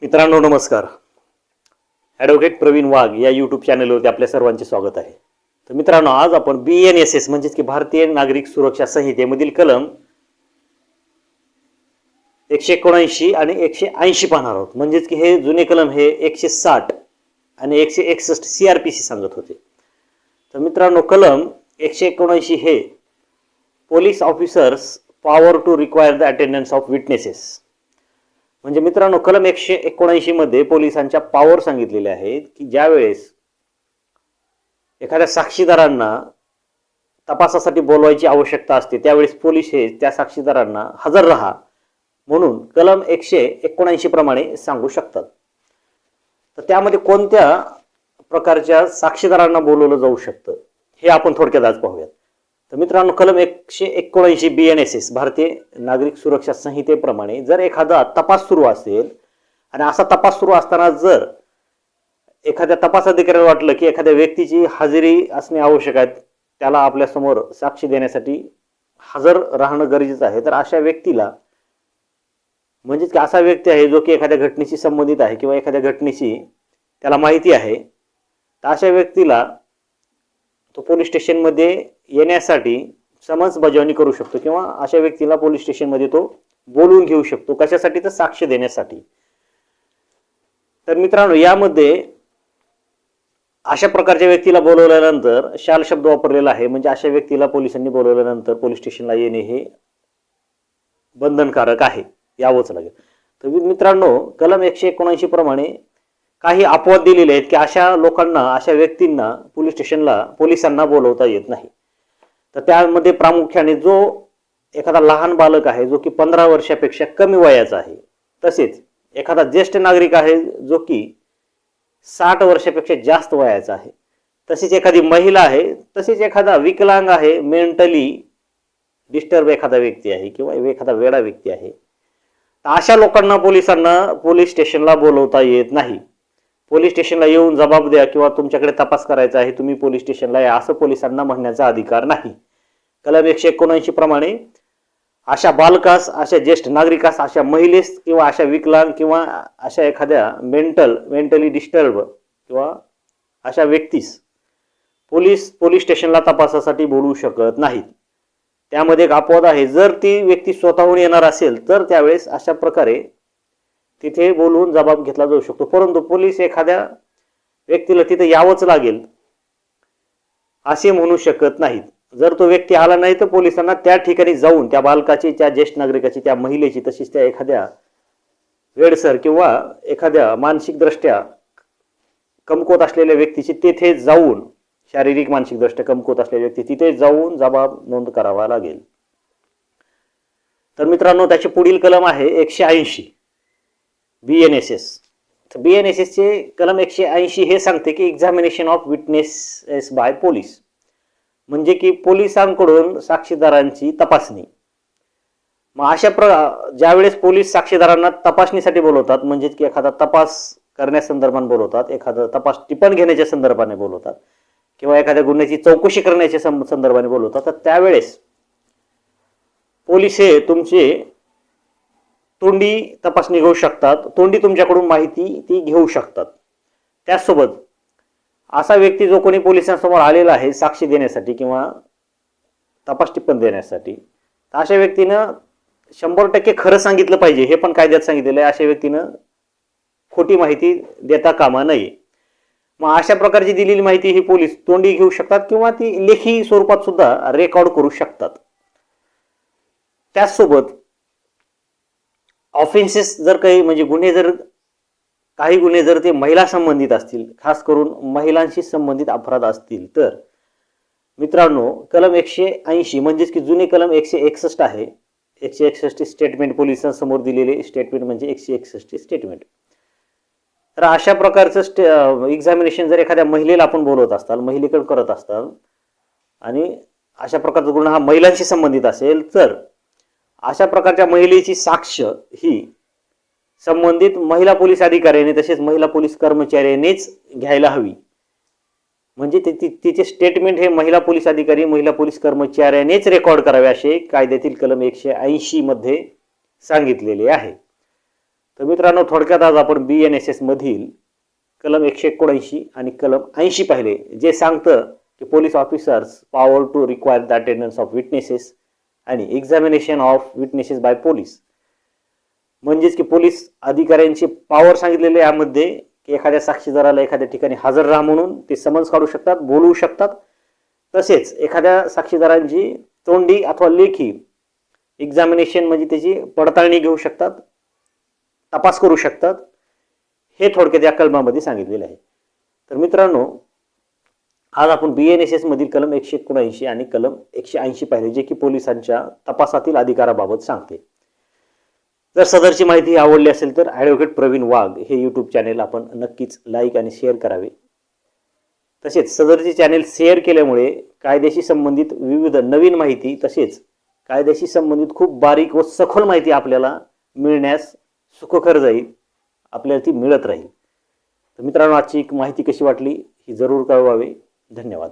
मित्रांनो नमस्कार. ॲडव्होकेट प्रवीण वाघ या यूट्यूब चॅनलवरती आपल्या सर्वांचे स्वागत आहे. तर मित्रांनो, आज आपण BNSS म्हणजेच की भारतीय नागरिक सुरक्षा संहितेमधील कलम 179 आणि 180 पाहणार आहोत. म्हणजेच की हे जुने कलम हे 160 आणि 161 CRPC सांगत होते. तर मित्रांनो, कलम 179 हे police officers power to require the attendance of witnesses. म्हणजे मित्रांनो, कलम 179 मध्ये पोलिसांच्या पॉवर सांगितलेले आहेत की ज्यावेळेस एखाद्या साक्षीदारांना तपासासाठी बोलवायची आवश्यकता असते त्यावेळेस पोलीस हे त्या साक्षीदारांना हजर राहा म्हणून कलम 179 प्रमाणे सांगू शकतात. तर त्यामध्ये कोणत्या प्रकारच्या साक्षीदारांना बोलवलं जाऊ शकतं हे आपण थोडक्यात आज पाहूयात. तर मित्रांनो, कलम 179 BNSS भारतीय नागरिक सुरक्षा संहितेप्रमाणे जर एखादा तपास सुरू असेल आणि असा तपास सुरू असताना जर एखाद्या तपास अधिकाऱ्याला वाटलं की एखाद्या व्यक्तीची हजेरी असणे आवश्यक आहे, त्याला आपल्यासमोर साक्षी देण्यासाठी हजर राहणं गरजेचं आहे, तर अशा व्यक्तीला म्हणजेच की असा व्यक्ती आहे जो की एखाद्या घटनेशी संबंधित आहे किंवा एखाद्या घटनेची त्याला माहिती आहे, तर अशा व्यक्तीला तो पोलीस स्टेशनमध्ये येण्यासाठी समन्स बजावणी करू शकतो किंवा अशा व्यक्तीला पोलीस स्टेशनमध्ये तो बोलवून घेऊ शकतो. कशासाठी? तर साक्ष देण्यासाठी. तर मित्रांनो, यामध्ये अशा प्रकारच्या व्यक्तीला बोलवल्यानंतर शाल शब्द वापरलेला आहे. म्हणजे अशा व्यक्तीला पोलिसांनी बोलवल्यानंतर पोलीस स्टेशनला येणे हे बंधनकारक आहे, यावंच लागेल. तर मित्रांनो, कलम 179 प्रमाणे काही अपवाद दिलेले आहेत की अशा लोकांना, अशा व्यक्तींना पोलिसांना बोलवता येत नाही. तर त्यामध्ये प्रामुख्याने जो एखादा लहान बालक आहे जो की 15 वर्षापेक्षा कमी वयाचा आहे, तसेच एखादा ज्येष्ठ नागरिक आहे जो की 60 वर्षापेक्षा जास्त वयाचा आहे, तसेच एखादी महिला आहे, तसेच एखादा विकलांग आहे, मेंटली डिस्टर्ब एखादा व्यक्ती आहे किंवा एखादा वेडा व्यक्ती आहे, तर अशा लोकांना पोलीस स्टेशनला बोलवता येत नाही. पोलीस स्टेशनला येऊन जबाब द्या किंवा तुमच्याकडे तपास करायचा आहे, तुम्ही पोलीस स्टेशनला या, असं पोलिसांना म्हणण्याचा अधिकार नाही. कलम 179 प्रमाणे अशा बालकास, अशा ज्येष्ठ नागरिकास, अशा महिलेस किंवा अशा विकलांग किंवा अशा एखाद्या मेंटली डिस्टर्ब किंवा अशा व्यक्तीस पोलीस स्टेशनला तपासासाठी बोलवू शकत नाहीत. त्यामध्ये एक अपवाद आहे. जर ती व्यक्ती स्वतःहून येणार असेल तर त्यावेळेस अशा प्रकारे तिथे बोलवून जबाब घेतला जाऊ शकतो. परंतु पोलीस एखाद्या व्यक्तीला तिथे यावंच लागेल असे म्हणू शकत नाहीत. जर तो व्यक्ती आला नाही तर पोलिसांना त्या ठिकाणी जाऊन त्या बालकाची, त्या ज्येष्ठ नागरिकाची, त्या महिलेची, तशीच त्या एखाद्या वेडसर किंवा एखाद्या मानसिकदृष्ट्या कमकुवत असलेल्या व्यक्तीची तिथे जाऊन, शारीरिक मानसिकदृष्ट्या कमकुवत असलेल्या व्यक्ती तिथे जाऊन जबाब नोंद करावा लागेल. तर मित्रांनो, त्याचे पुढील कलम आहे 180 BNSS. तर BNSS चे कलम 180 हे सांगते की examination of witnesses by police. म्हणजे की पोलिसांकडून साक्षीदारांची तपासणी. मग ज्यावेळेस पोलीस साक्षीदारांना तपासणीसाठी बोलवतात, म्हणजे की एखादा तपास करण्यासंदर्भात बोलवतात, एखादा तपास टिपण घेण्याच्या संदर्भाने बोलवतात किंवा एखाद्या गुन्ह्याची चौकशी करण्याच्या संदर्भाने बोलवतात, तर त्यावेळेस पोलीस हे तुमचे तोंडी तपासणी घेऊ शकतात, तोंडी तुमच्याकडून माहिती ती घेऊ शकतात. त्याचसोबत असा व्यक्ती जो कोणी पोलिसांसमोर आलेला आहे साक्षी देण्यासाठी किंवा तपास टिप्पण देण्यासाठी, अशा व्यक्तीनं 100% खरं सांगितलं पाहिजे, हे पण कायद्यात सांगितलेलं आहे. अशा व्यक्तीनं खोटी माहिती देता कामा नये. मग अशा प्रकारची दिलेली माहिती ही पोलीस तोंडी घेऊ शकतात किंवा ती लेखी स्वरूपात सुद्धा रेकॉर्ड करू शकतात. त्याचसोबत ऑफेन्सेस जर काही म्हणजे काही गुन्हे जर ते महिला संबंधित असतील, खास करून महिलांशी संबंधित अपराध असतील, तर मित्रांनो, कलम 180 म्हणजेच की जुने कलम 161 आहे. 161 स्टेटमेंट, पोलिसांसमोर दिलेले स्टेटमेंट म्हणजे 161 स्टेटमेंट. तर अशा प्रकारचं एक्झामिनेशन जर एखाद्या महिलेला आपण बोलवत असताल, महिलेकडे करत असताल आणि अशा प्रकारचा गुन्हा हा महिलांशी संबंधित असेल, तर अशा प्रकारच्या महिलेची साक्ष ही संबंधित महिला पोलीस अधिकाऱ्याने तसेच महिला पोलीस कर्मचाऱ्यानेच घ्यायला हवी. म्हणजे तिचे स्टेटमेंट हे महिला पोलीस अधिकारी, महिला पोलीस कर्मचाऱ्यानेच रेकॉर्ड करावे असे कायद्यातील कलम 180 मध्ये सांगितलेले आहे. तर मित्रांनो, थोडक्यात आज आपण BNSS मधील कलम 179 आणि कलम 80 पाहिले, जे सांगतं की police officers power to require the attendance of witnesses आणि examination of witnesses by police. म्हणजेच की पोलीस अधिकाऱ्यांची पॉवर सांगितलेले यामध्ये की एखाद्या साक्षीदाराला एखाद्या ठिकाणी हजर राहा म्हणून ते समन्स काढू शकतात, बोलवू शकतात. तसेच एखाद्या साक्षीदारांची तोंडी अथवा लेखी एक्झामिनेशन म्हणजे त्याची पडताळणी घेऊ शकतात, तपास करू शकतात. हे थोडक्यात या कलमामध्ये सांगितलेलं आहे. तर मित्रांनो, आज आपण BNSS मधील कलम 179 आणि कलम 180 पाहिले, जे की पोलिसांच्या तपासातील अधिकाराबाबत सांगते. जर सदरची माहिती आवडली असेल तर ॲडव्होकेट प्रवीण वाघ हे यूट्यूब चॅनेल आपण नक्कीच लाईक आणि शेअर करावे. तसेच सदरचे चॅनेल शेअर केल्यामुळे कायद्याशी संबंधित विविध नवीन माहिती तसेच कायद्याशी संबंधित खूप बारीक व सखोल माहिती आपल्याला मिळण्यास सुखकर जाईल, आपल्याला ती मिळत राहील. तर मित्रांनो, आजची माहिती कशी वाटली ही जरूर कळवावे. धन्यवाद.